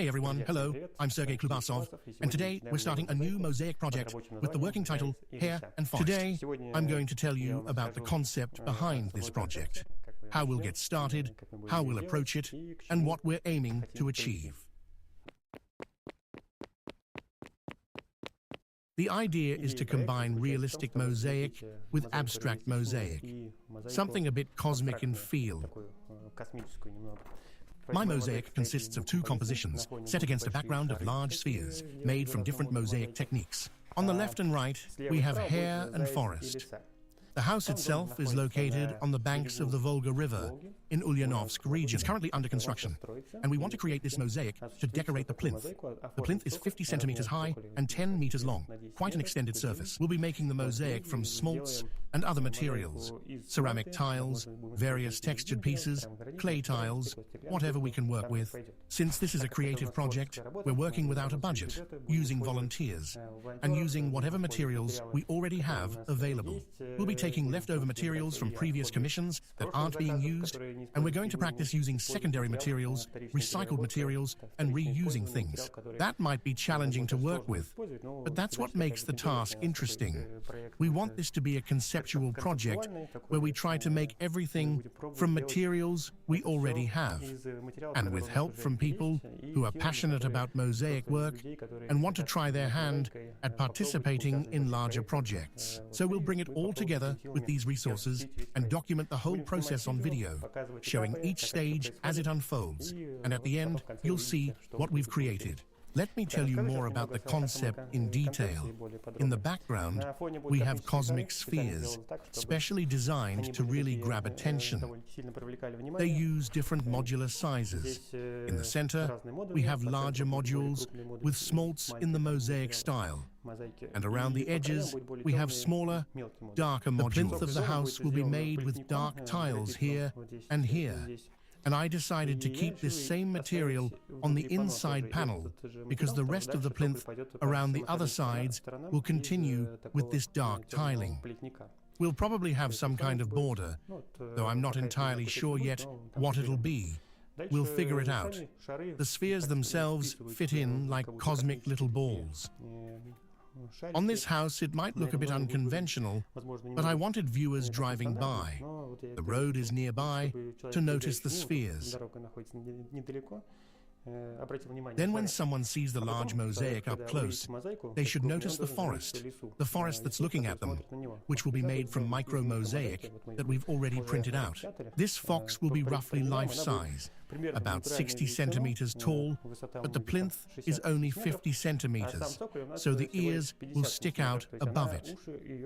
Hey everyone, hello, I'm Sergey Khlubasov, and today we're starting a new Mosaic project with the working title Hare and Forest. Today, I'm going to tell you about the concept behind this project, how we'll get started, how we'll approach it, and what we're aiming to achieve. The idea is to combine realistic mosaic with abstract mosaic, something a bit cosmic in feel. My mosaic consists of two compositions set against a background of large spheres made from different mosaic techniques. On the left and right, we have Hare and Forest. The house itself is located on the banks of the Volga River in Ulyanovsk region. It's currently under construction, and we want to create this mosaic to decorate the plinth. The plinth is 50 centimeters high and 10 meters long, quite an extended surface. We'll be making the mosaic from smalts and other materials, ceramic tiles, various textured pieces, clay tiles, whatever we can work with. Since this is a creative project, we're working without a budget, using volunteers, and using whatever materials we already have available. We'll be taking leftover materials from previous commissions that aren't being used, and we're going to practice using secondary materials, recycled materials, and reusing things. That might be challenging to work with, but that's what makes the task interesting. We want this to be a conceptual project where we try to make everything from materials we already have, and with help from people who are passionate about mosaic work and want to try their hand at participating in larger projects. So we'll bring it all together with these resources and document the whole process on video, showing each stage as it unfolds, and at the end, you'll see what we've created. Let me tell you more about the concept in detail. In the background, we have cosmic spheres, specially designed to really grab attention. They use different modular sizes. In the center, we have larger modules with smalts in the mosaic style. And around the edges, we have smaller, darker modules. The plinth of the house will be made with dark tiles here and here. And I decided to keep this same material on the inside panel because the rest of the plinth around the other sides will continue with this dark tiling. We'll probably have some kind of border, though I'm not entirely sure yet what it'll be. We'll figure it out. The spheres themselves fit in like cosmic little balls. On this house, it might look a bit unconventional, but I wanted viewers driving by. The road is nearby to notice the spheres. Then when someone sees the large mosaic up close, they should notice the forest that's looking at them, which will be made from micro-mosaic that we've already printed out. This fox will be roughly life-size, about 60 centimeters tall, but the plinth is only 50 centimeters, so the ears will stick out above it.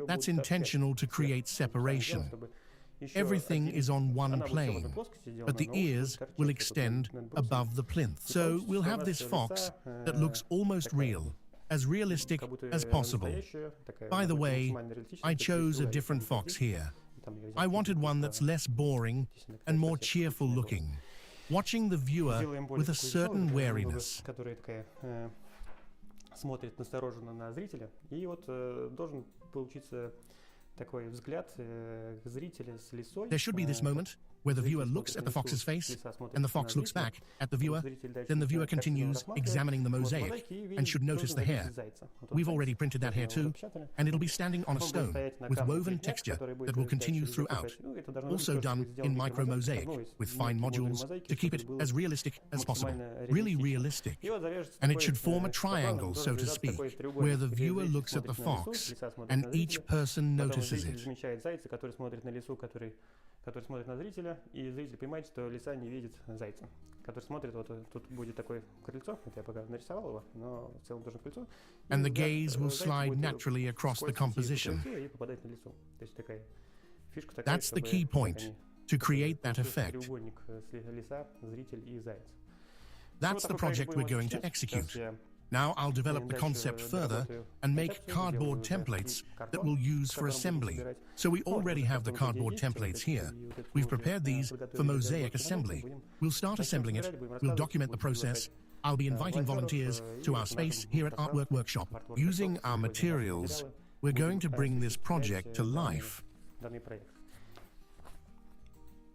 That's intentional to create separation. Everything is on one plane, but the ears will extend above the plinth. So we'll have this fox that looks almost real, as realistic as possible. By the way, I chose a different fox here. I wanted one that's less boring and more cheerful looking, watching the viewer with a certain wariness. There should be this moment where the viewer looks at the fox's face and the fox looks back at the viewer. Then the viewer continues examining the mosaic and should notice the hare. We've already printed that hare too, and it'll be standing on a stone with woven texture that will continue throughout. Also done in micro-mosaic with fine modules to keep it as realistic as possible. Really realistic. And it should form a triangle, so to speak, where the viewer looks at the fox and each person notices it. Который смотрит на зрителя, и зритель понимает, что лиса не видит зайца. Который смотрит, вот тут будет такое крыльцо, это я пока нарисовал его, но в целом тоже крыльцо. And the gaze will slide naturally across the composition. That's the key point, to create that effect. That's the project we're going to execute. Now I'll develop the concept further and make cardboard templates that we'll use for assembly. So we already have the cardboard templates here. We've prepared these for mosaic assembly. We'll start assembling it, we'll document the process. I'll be inviting volunteers to our space here at Artwork Workshop. Using our materials, we're going to bring this project to life.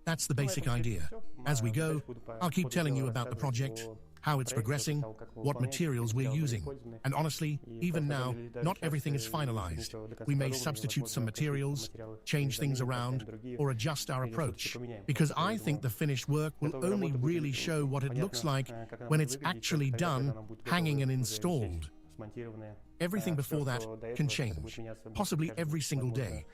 That's the basic idea. As we go, I'll keep telling you about the project, how it's progressing, what materials we're using. And honestly, even now, not everything is finalized. We may substitute some materials, change things around, or adjust our approach. Because I think the finished work will only really show what it looks like when it's actually done, hanging and installed. Everything before that can change, possibly every single day.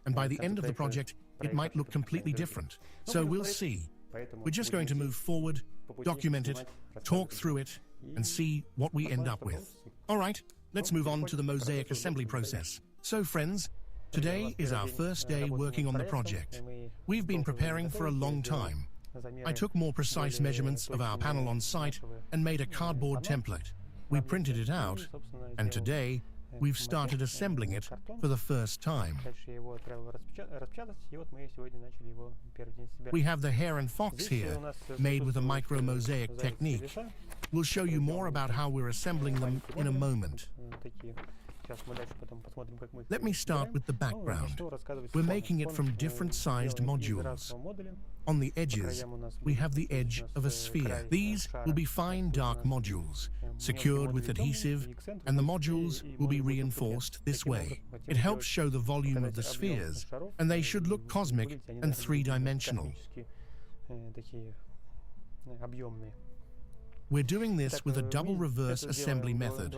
And by the end of the project, it might look completely different. So we'll see. We're just going to move forward, document it, talk through it, and see what we end up with. All right, let's move on to the mosaic assembly process. So friends, today is our first day working on the project. We've been preparing for a long time. I took more precise measurements of our panel on site and made a cardboard template. We printed it out, and today, we've started assembling it for the first time. We have the Hare and Fox here, made with a micro-mosaic technique. We'll show you more about how we're assembling them in a moment. Let me start with the background. We're making it from different sized modules. On the edges, we have the edge of a sphere. These will be fine dark modules, secured with adhesive, and the modules will be reinforced this way. It helps show the volume of the spheres, and they should look cosmic and three-dimensional. We're doing this with a double reverse assembly method.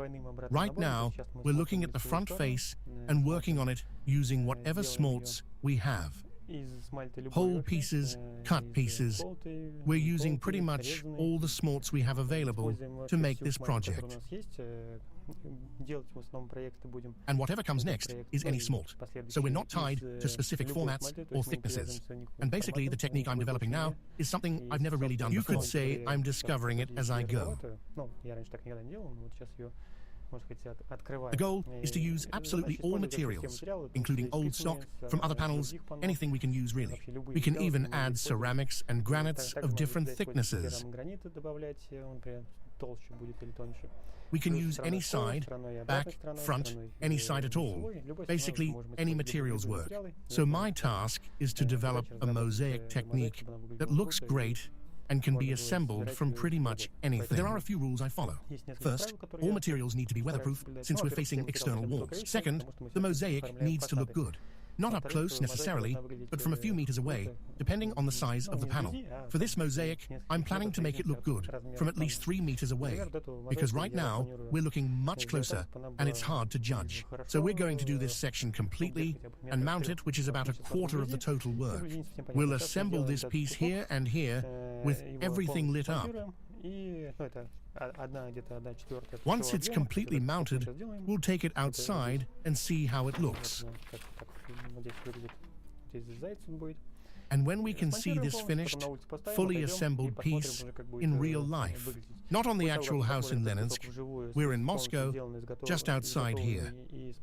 Right now, we're looking at the front face and working on it using whatever smalts we have. Whole pieces, cut pieces. We're using pretty much all the smalts we have available to make this project. And whatever comes next is any smalt. So we're not tied to specific formats or thicknesses. And basically, the technique I'm developing now is something I've never really done before. You could say I'm discovering it as I go. The goal is to use absolutely all materials, including old stock from other panels, anything we can use really. We can even add ceramics and granites of different thicknesses. We can use any side, back, front, any side at all. Basically, any materials work. So my task is to develop a mosaic technique that looks great and can be assembled from pretty much anything. There are a few rules I follow. First, all materials need to be weatherproof since we're facing external walls. Second, the mosaic needs to look good. Not up close necessarily, but from a few meters away, depending on the size of the panel. For this mosaic, I'm planning to make it look good, from at least 3 meters away, because right now, we're looking much closer, and it's hard to judge. So we're going to do this section completely, and mount it, which is about a quarter of the total work. We'll assemble this piece here and here, with everything lit up. Once it's completely mounted, we'll take it outside and see how it looks. And when we can see this finished, fully assembled piece in real life, not on the actual house in Leninsk, we're in Moscow, just outside here.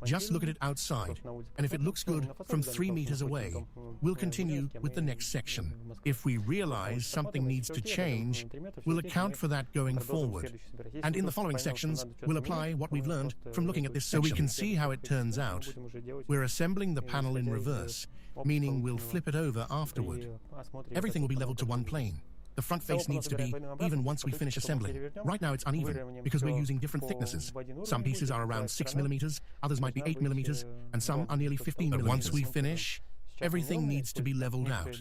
Just look at it outside, and if it looks good from 3 meters away, we'll continue with the next section. If we realize something needs to change, we'll account for that going forward. And in the following sections, we'll apply what we've learned from looking at this section. So we can see how it turns out. We're assembling the panel in reverse, meaning we'll flip it over afterward. Everything will be leveled to one plane. The front face needs to be even once we finish assembly. Right now it's uneven because we're using different thicknesses. Some pieces are around 6 millimeters, others might be 8 millimeters, and some are nearly 15 millimeters. But once we finish, everything needs to be leveled out.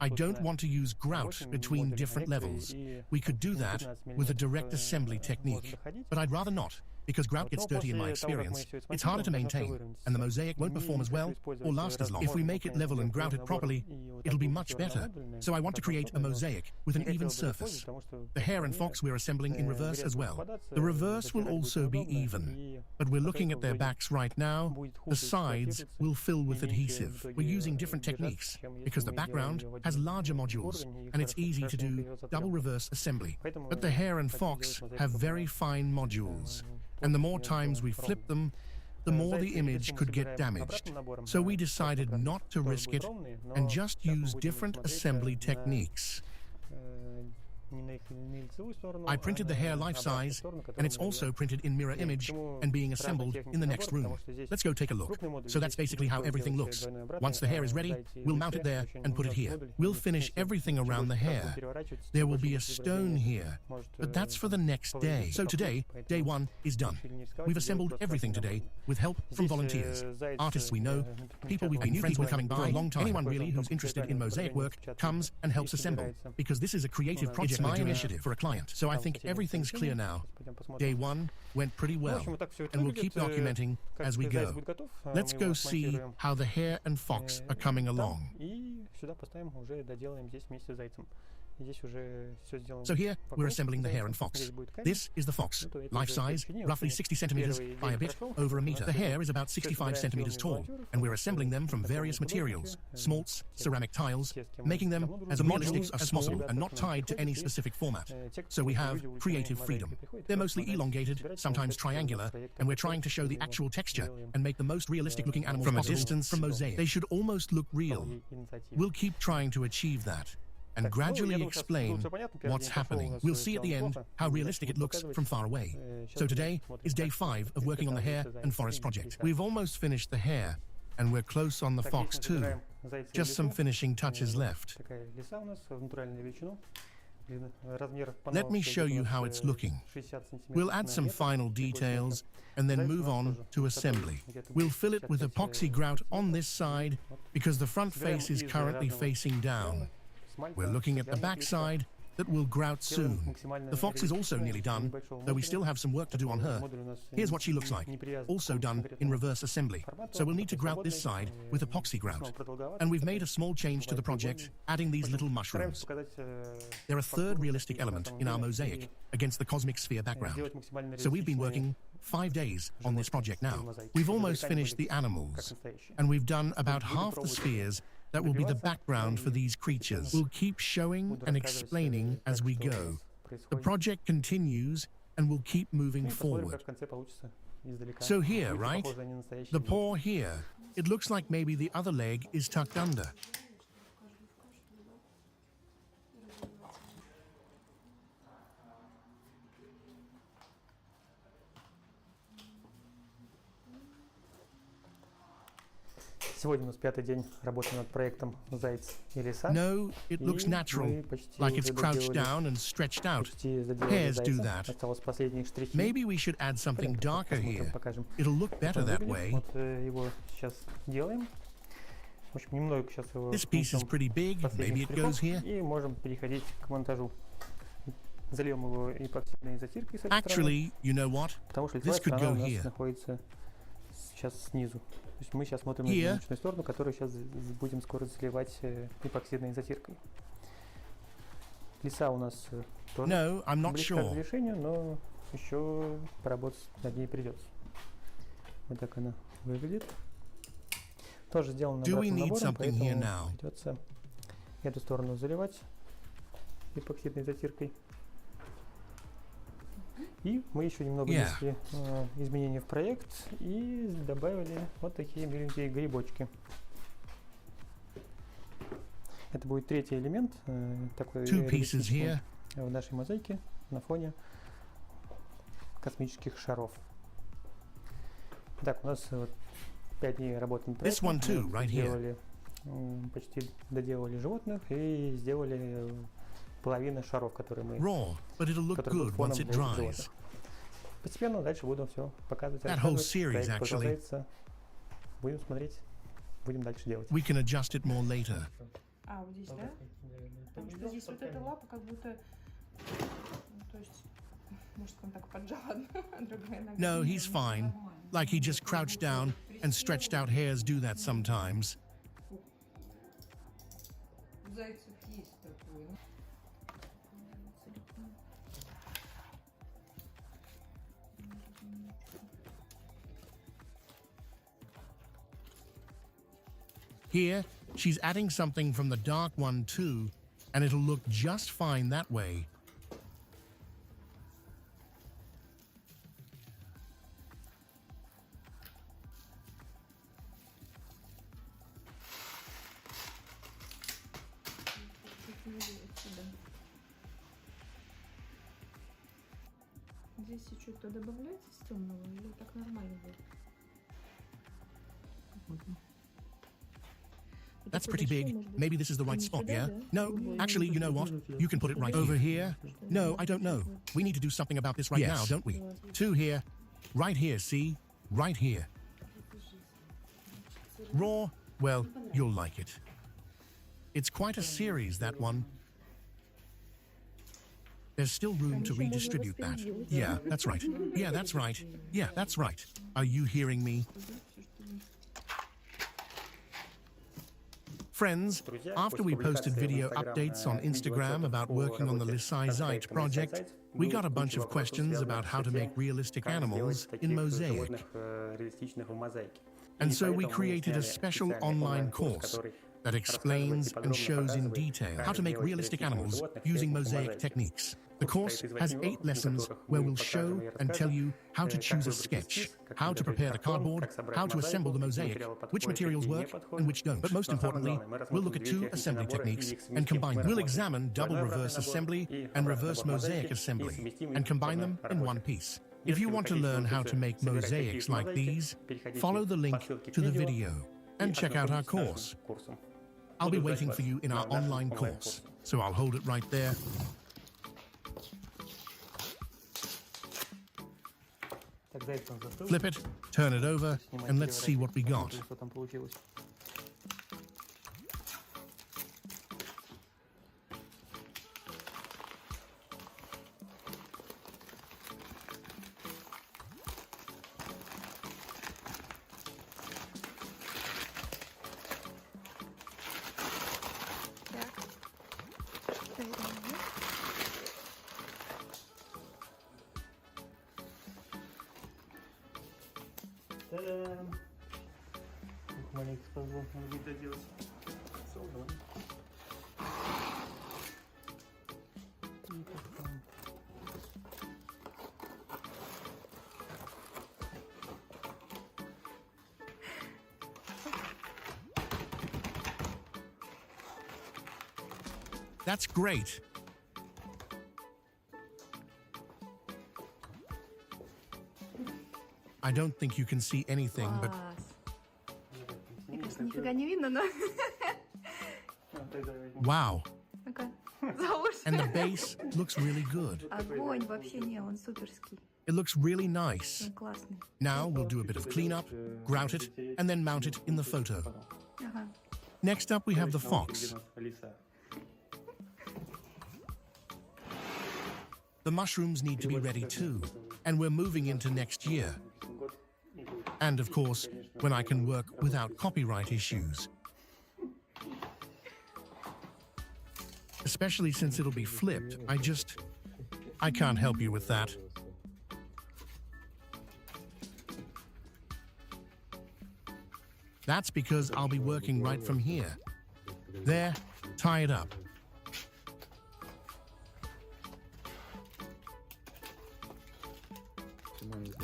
I don't want to use grout between different levels. We could do that with a direct assembly technique, but I'd rather not, because grout gets dirty in my experience. It's harder to maintain, and the mosaic won't perform as well or last as long. If we make it level and grout it properly, it'll be much better. So I want to create a mosaic with an even surface. The Hare and Fox we're assembling in reverse as well. The reverse will also be even, but we're looking at their backs right now. The sides will fill with adhesive. We're using different techniques because the background has larger modules, and it's easy to do double reverse assembly. But the Hare and Fox have very fine modules, and the more times we flip them, the more the image could get damaged. So we decided not to risk it and just use different assembly techniques. I printed the hare life size, and it's also printed in mirror image and being assembled in the next room. Let's go take a look. So that's basically how everything looks. Once the hare is ready, we'll mount it there and put it here. We'll finish everything around the hare. There will be a stone here, but that's for the next day. So today, day one is done. We've assembled everything today with help from volunteers, artists we know, people we've been friends with coming by for a long time. Anyone really who's interested in mosaic work comes and helps assemble, because this is a creative project. It's my initiative for a client, so I think everything's clear now. Day one went pretty well, and we'll keep documenting as we go. Let's go see how the hare and fox are coming along. So here, we're assembling the hare and fox. This is the fox, life size, roughly 60 centimeters by a bit over a meter. The hare is about 65 centimeters tall, and we're assembling them from various materials, smalts, ceramic tiles, making them as realistic as possible and not tied to any specific format. So we have creative freedom. They're mostly elongated, sometimes triangular, and we're trying to show the actual texture and make the most realistic looking animals from a distance from mosaic. They should almost look real. We'll keep trying to achieve that and gradually explain what's happening. We'll see at the end how realistic it looks from far away. So today is day 5 of working on the hare and forest project. We've almost finished the hare, and we're close on the fox too. Just some finishing touches left. Let me show you how it's looking. We'll add some final details and then move on to assembly. We'll fill it with epoxy grout on this side because the front face is currently facing down. We're looking at the back side that will grout soon. The fox is also nearly done, though we still have some work to do on her. Here's what she looks like, also done in reverse assembly. So we'll need to grout this side with epoxy grout. And we've made a small change to the project, adding these little mushrooms. They're a third realistic element in our mosaic against the cosmic sphere background. So we've been working 5 days on this project now. We've almost finished the animals, and we've done about half the spheres that will be the background for these creatures. We'll keep showing and explaining as we go. The project continues and we'll keep moving forward. So here, right? The paw here. It looks like maybe the other leg is tucked under. Сегодня у нас 5-й день работы над проектом «Заяц и лиса». No, it looks natural, like it's crouched down and stretched out. Hares do that. Осталось последних штрихи. Maybe we should add something darker here. It'll look better that way. Вот его сейчас делаем. В общем, немного сейчас его. This piece is pretty big. Maybe it goes here. И можем переходить к монтажу. Зальем его эпоксидной затиркой с этой стороны. Actually, you know what? Потому что This could go у нас here. находится сейчас снизу. То есть мы сейчас смотрим на изнаночную сторону, которую сейчас будем скоро заливать эпоксидной затиркой. Лиса у нас тоже близка к завершению, но еще поработать над ней придется. Вот так она выглядит. Тоже сделано обратным набором, поэтому придется эту сторону заливать эпоксидной затиркой. И мы еще немного внесли изменения в проект и добавили вот такие миленькие грибочки. Это будет 3-й элемент такой реалистичный в нашей мозаике на фоне космических шаров. Так, у нас 5 дней работы над проектом. Почти доделали животных и сделали половину шаров, которые мы постепенно дальше буду все показывать, рассказывать. Проект продолжается. Будем смотреть, будем дальше делать. We can adjust it more later. А, вот здесь, да? Потому что здесь вот эта лапа как будто, то есть, может, он так поджал одну, другая нога. No, he's fine. Like he just crouched down and stretched out hares do that sometimes. Зайцев есть такой. Here, she's adding something from the dark one too, and it'll look just fine that way. Здесь что-то добавляется с темного или так нормально будет? That's pretty big. Maybe this is the right spot, yeah? No, actually, you know what? You can put it right over here. No, I don't know. We need to do something about this right now, don't we? 2 here. Right here, see? Right here. Raw? Well, you'll like it. It's quite a series, that one. There's still room to redistribute that. Yeah, that's right. Yeah, that's right. Yeah, that's right. Are you hearing me? Friends, after we posted video updates on Instagram about working on the Mosaic project, we got a bunch of questions about how to make realistic animals in Mosaic. And so we created a special online course that explains and shows in detail how to make realistic animals using Mosaic techniques. The course has 8 lessons where we'll show and tell you how to choose a sketch, how to prepare the cardboard, how to assemble the mosaic, which materials work and which don't. But most importantly, we'll look at 2 assembly techniques and combine them. We'll examine double reverse assembly and reverse mosaic assembly and combine them in one piece. If you want to learn how to make mosaics like these, follow the link to the video and check out our course. I'll be waiting for you in our online course, so I'll hold it right there. Flip it, turn it over, and let's see what we got. Та-дам! Как маленький позвол, надо будет доделать. Солдат. That's great. I don't think you can see anything, but... Мне кажется, нифига не видно, но... Wow. Ну-ка, за уши. And the base looks really good. Огонь, вообще не, он суперский. It looks really nice. Он классный. Now we'll do a bit of cleanup, grout it, and then mount it in the photo. Ага. Next up we have the fox. The mushrooms need to be ready too, and we're moving into next year. And of course, when I can work without copyright issues. Especially since it'll be flipped, I can't help you with that. That's because I'll be working right from here. There, tie it up.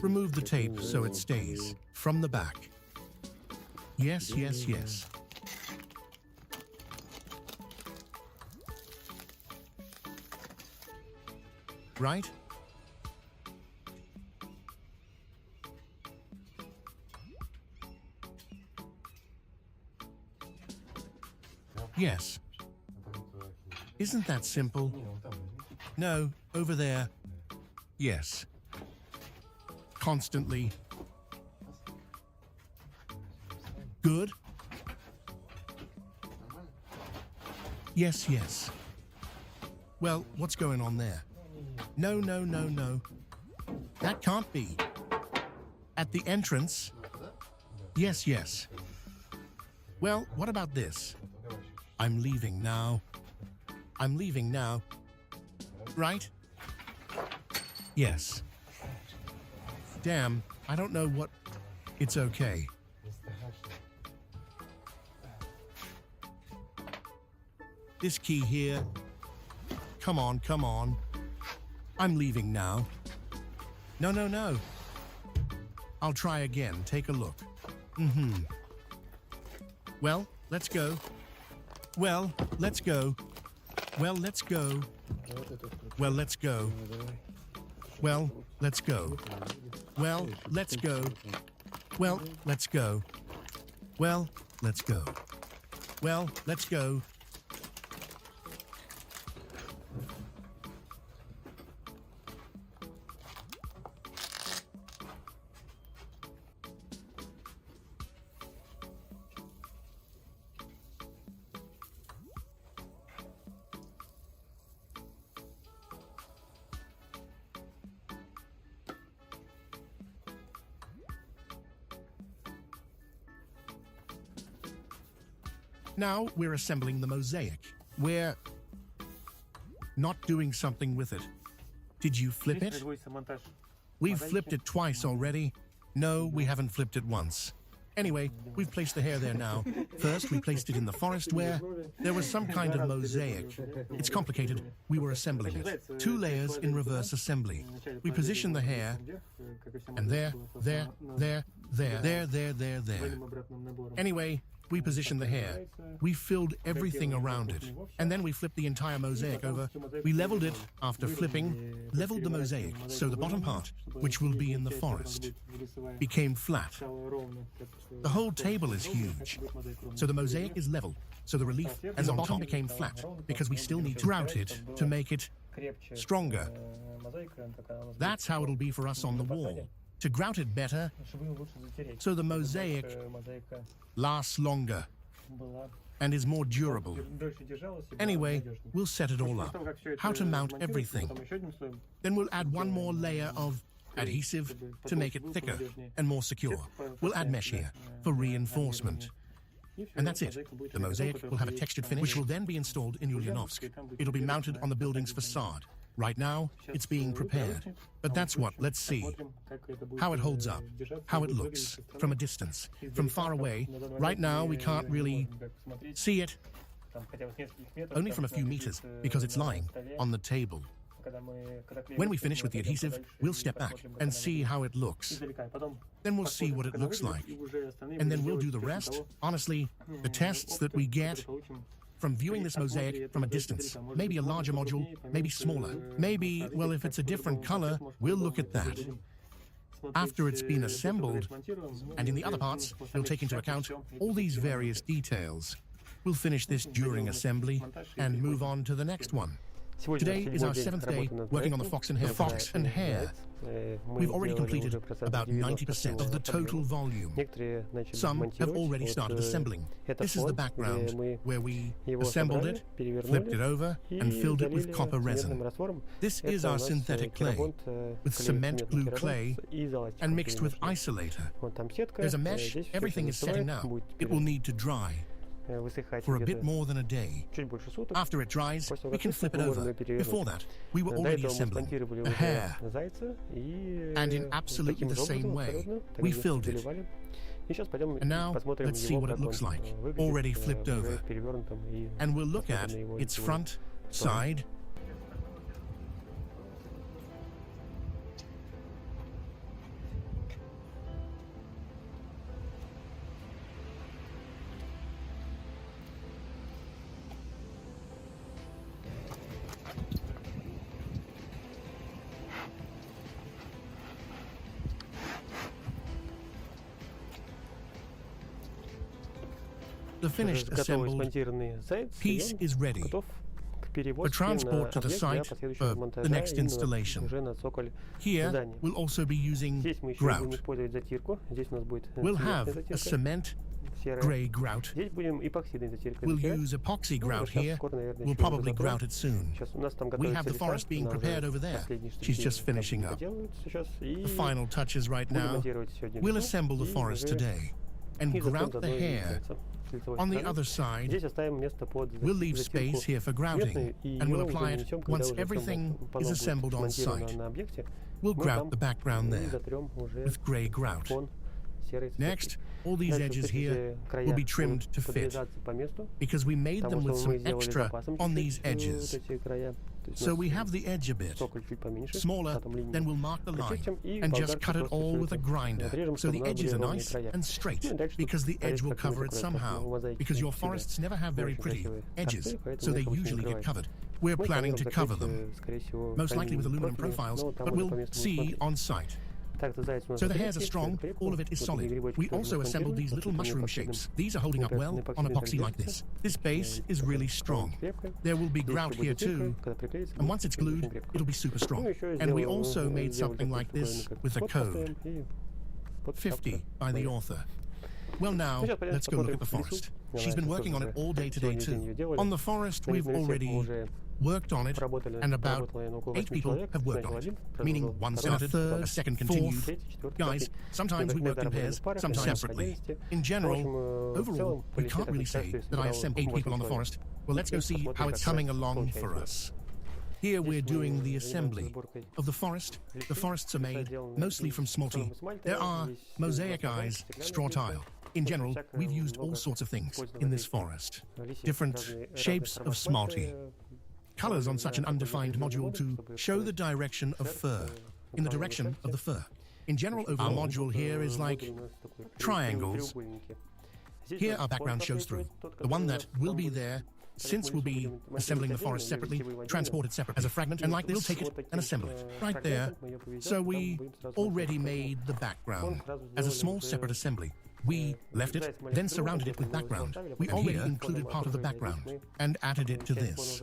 Remove the tape so it stays from the back. Yes, yes, yes. Right? Yes. Isn't that simple? No, over there. Yes. Constantly. Good? Yes, yes. Well, what's going on there? No, no, no, no. That can't be. At the entrance? Yes, yes. Well, what about this? I'm leaving now. I'm leaving now. Right? Yes. Damn, I don't know what... It's okay. This key here. Come on, come on. I'm leaving now. No, no, no. I'll try again. Take a look. Well, let's go. Well, let's go. Well, let's go. Well, let's go. Well, let's go. Well, let's go. Well, let's go. Well, let's go. Well, let's go. Now we're assembling the mosaic. We're not doing something with it. Did you flip it? We've flipped it twice already. No, we haven't flipped it once. Anyway, we've placed the hair there now. First, we placed it in the forest where there was some kind of mosaic. It's complicated. We were assembling it. 2 layers in reverse assembly. We position the hair, and there. Anyway, we positioned the hair. We filled everything around it. And then we flipped the entire mosaic over. We leveled it after flipping, leveled the mosaic, so the bottom part, which will be in the forest, became flat. The whole table is huge. So the mosaic is level, so the relief and the bottom became flat, because we still need to grout it to make it stronger. That's how it'll be for us on the wall. To grout it better, so the mosaic lasts longer and is more durable. Anyway, we'll set it all up. How to mount everything. Then we'll add one more layer of adhesive to make it thicker and more secure. We'll add mesh here for reinforcement. And that's it. The mosaic will have a textured finish, which will then be installed in Ulyanovsk. It'll be mounted on the building's facade. Right now, it's being prepared. But that's what, let's see. How it holds up, how it looks, from a distance, from far away. Right now, we can't really see it, only from a few meters, because it's lying on the table. When we finish with the adhesive, we'll step back and see how it looks. Then we'll see what it looks like. And then we'll do the rest. Honestly, the tests that we get from viewing this mosaic from a distance, maybe a larger module, maybe smaller, maybe, well, if it's a different color, we'll look at that. After it's been assembled, and in the other parts, we'll take into account all these various details. We'll finish this during assembly and move on to the next one. Today is our 7th day working on the fox and hare. We've already completed about 90% of the total volume. Some have already started assembling. This is the background where we assembled it, flipped it over, and filled it with copper resin. This is our synthetic clay, with cement glue clay and mixed with isolator. There's a mesh, everything is setting now. It will need to dry for a bit more than a day. After it dries, we can flip it over. Before that, we were already assembling a hare, and in absolutely the same way, we filled it. And now, let's see what it looks like, already flipped over. And we'll look at its front, side, the finished assembled piece is ready for transport to the site for the next installation. Here, we'll also be using grout. We'll have a cement gray grout. We'll use epoxy grout here. We'll probably grout it soon. We have the forest being prepared over there. She's just finishing up. The final touches right now. We'll assemble the forest today and grout the hare. On the other side, we'll leave space here for grouting, and we'll apply it once everything is assembled on site. We'll grout the background there with gray grout. Next, all these edges here will be trimmed to fit, because we made them with some extra on these edges. So we have the edge a bit smaller, then we'll mark the line and just cut it all with a grinder, so the edges are nice and straight, because the edge will cover it somehow, because your forests never have very pretty edges, so they usually get covered. We're planning to cover them, most likely with aluminum profiles, but we'll see on site. So the hairs are strong, all of it is solid. We also assembled these little mushroom shapes. These are holding up well on epoxy like this. This base is really strong. There will be grout here too, and once it's glued, it'll be super strong. And we also made something like this with a code. 50 by the author. Well now, let's go look at the forest. She's been working on it all day today too. On the forest, we've already worked on it, and about 8 people have worked on it, meaning one started, a third, a second continued. Guys, sometimes we worked in pairs, sometimes separately. In general, overall, we can't really say that I have sent 8 people on the forest. Well, let's go see how it's coming along for us. Here we're doing the assembly of the forest. The forests are made mostly from smalty. There are mosaic eyes, straw tile. In general, we've used all sorts of things in this forest. Different shapes of smalty. Colors on such an undefined module to show the direction of fur, in the direction of the fur. In general, our module here is like triangles. Here our background shows through. The one that will be there, since we'll be assembling the forest separately, transport it separate as a fragment, and like this, we'll take it and assemble it. Right there. So we already made the background as a small separate assembly. We left it, then surrounded it with background. We already included part of the background and added it to this.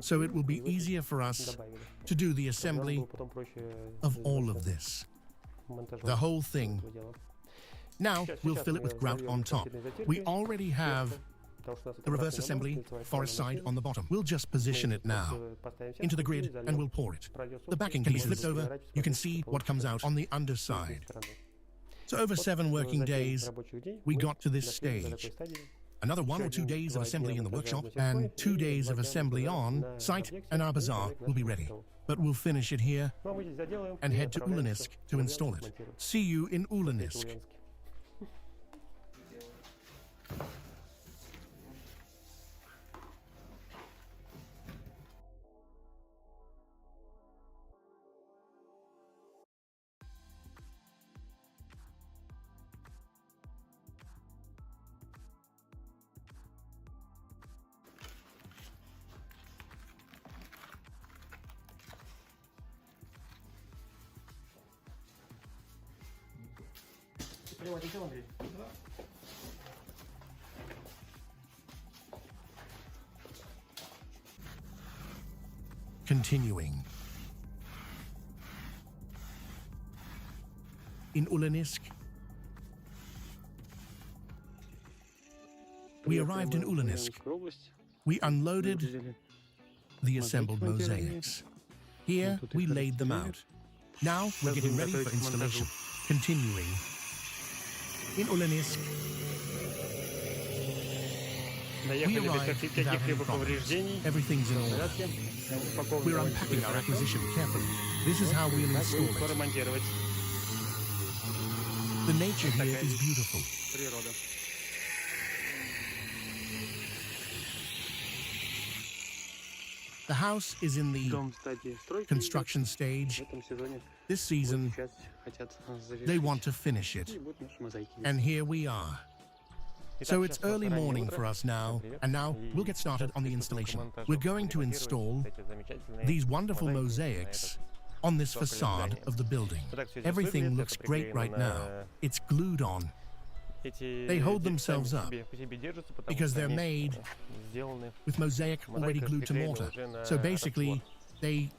So it will be easier for us to do the assembly of all of this. The whole thing. Now we'll fill it with grout on top. We already have the reverse assembly, forest side on the bottom. We'll just position it now into the grid and we'll pour it. The backing can be flipped over. You can see what comes out on the underside. So over 7 working days, we got to this stage. Another 1 or 2 days of assembly in the workshop and 2 days of assembly on site, and our bazaar will be ready. But we'll finish it here and head to Ulanisk to install it. See you in Ulanisk. Continuing. In Ulanisk, we arrived in Ulanisk. We unloaded the assembled mosaics. Here, we laid them out. Now, we're getting ready for installation. Continuing. In Ulanisk, we arrived without any problems. Everything's in order. We're unpacking our acquisition carefully. This is how we'll install it. The nature here is beautiful. The house is in the construction stage. This season, they want to finish it. And here we are. So it's early morning for us now, and now we'll get started on the installation. We're going to install these wonderful mosaics on this facade of the building. Everything looks great right now. It's glued on. They hold themselves up because they're made with mosaic already glued to mortar. So basically, they,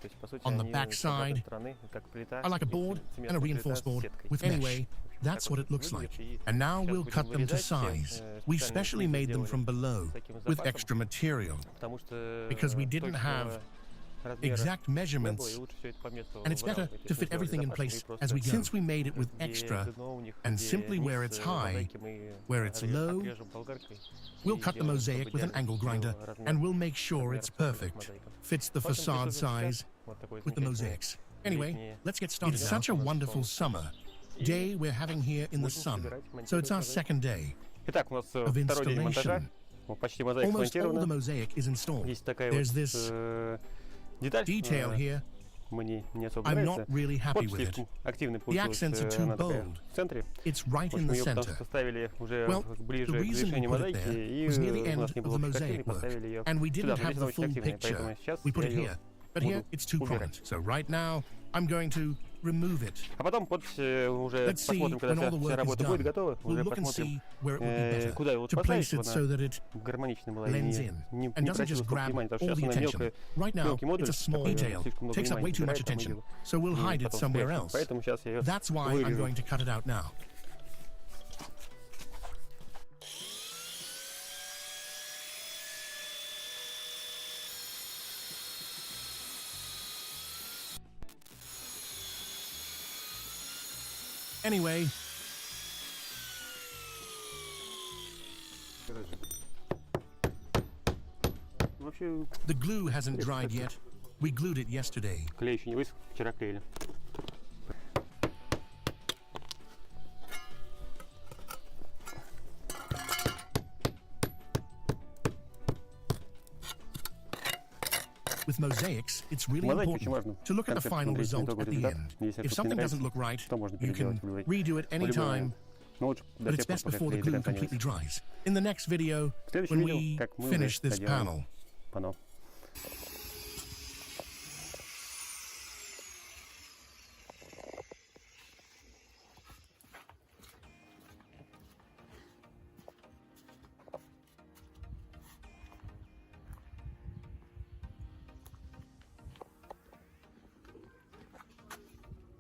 on the back side, are like a board and a reinforced board with mesh. That's what it looks like. And now we'll cut them to size. We specially made them from below with extra material because we didn't have exact measurements, and it's better to fit everything in place as we go. Since we made it with extra and simply where it's high, where it's low, we'll cut the mosaic with an angle grinder and we'll make sure it's perfect. Fits the facade size with the mosaics. Anyway, let's get started. It's such a wonderful summer day we're having here in the sun. So it's our second day of installation. Almost all the mosaic is installed. There's this detail here I'm not really happy with it. The accents are too bold. It's right in the center. Well, the reason we put it there was near the end of the mosaic work, and we didn't have the full picture. We put it here. But here, it's too prominent. So right now, I'm going to remove it. Let's see, when all the work is done, we'll look and see where it would be better to place it so that it blends in and doesn't just grab all the attention. Right now, it's a small detail, takes up way too much attention, so we'll hide it somewhere else. That's why I'm going to cut it out now. Anyway, the glue hasn't dried yet. We glued it yesterday. With mosaics, it's really important to look at the final result at the end. If something doesn't look right, you can redo it anytime, but it's best before the glue completely dries. In the next video, when we finish this panel,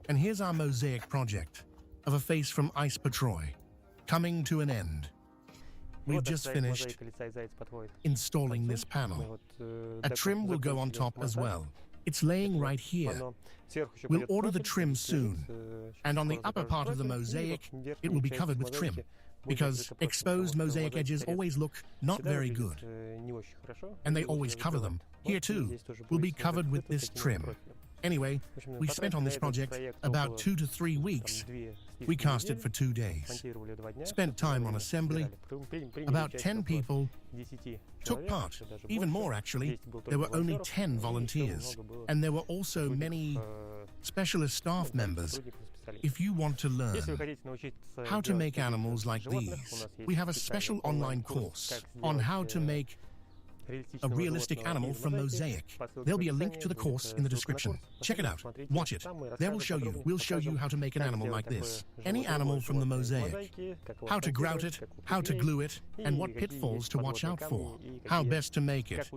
and here's our mosaic project of a face from Ice Patroy, coming to an end. We've just finished installing this panel. A trim will go on top as well. It's laying right here. We'll order the trim soon, and on the upper part of the mosaic, it will be covered with trim, because exposed mosaic edges always look not very good, and they always cover them. Here too, will be covered with this trim. Anyway, we spent on this project about 2 to 3 weeks. We cast it for 2 days. Spent time on assembly. About 10 people took part. Even more, actually. There were only 10 volunteers. And there were also many specialist staff members. If you want to learn how to make animals like these, we have a special online course on how to make a realistic animal from mosaic. There'll be a link to the course in the description. Check it out. Watch it. There we'll show you how to make an animal like this. Any animal from the mosaic. How to grout it, how to glue it, and what pitfalls to watch out for. How best to make it.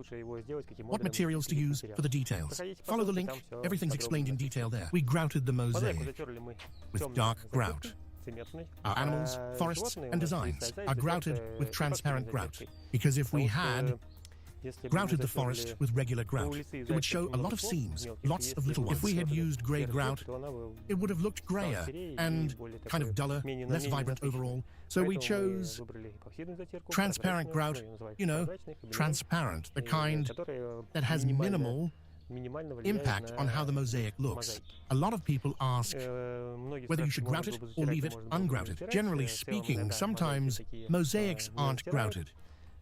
What materials to use for the details. Follow the link. Everything's explained in detail there. We grouted the mosaic with dark grout. Our animals, forests, and designs are grouted with transparent grout. Because if we had grouted the forest with regular grout, it would show a lot of seams, lots of little ones. If we had used grey grout, it would have looked grayer and kind of duller, less vibrant overall. So we chose transparent grout, you know, transparent, the kind that has minimal impact on how the mosaic looks. A lot of people ask whether you should grout it or leave it ungrouted. Generally speaking, sometimes mosaics aren't grouted.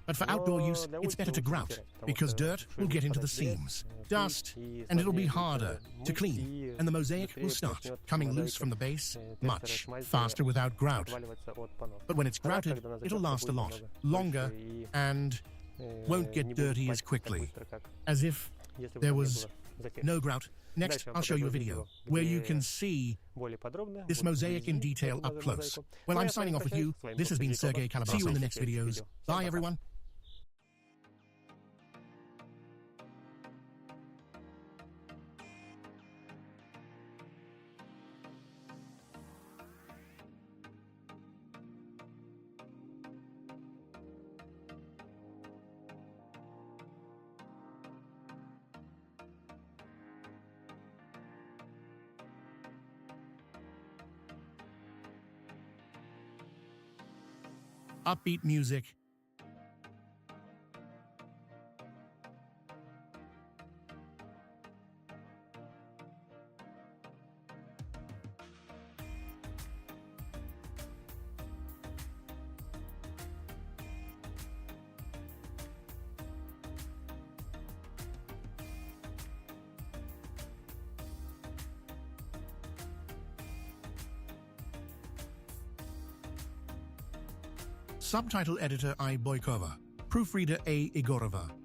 But for outdoor use, it's better to grout, because dirt will get into the seams, dust, and it'll be harder to clean, and the mosaic will start coming loose from the base much faster without grout. But when it's grouted, it'll last a lot longer and won't get dirty as quickly, as if there was no grout. Next, I'll show you a video where you can see this mosaic in detail up close. Well, I'm signing off with you. This has been Sergey Khlubasov. See you in the next videos. Bye, everyone. Upbeat music. Subtitle editor I. Boykova. Proofreader A. Igorova.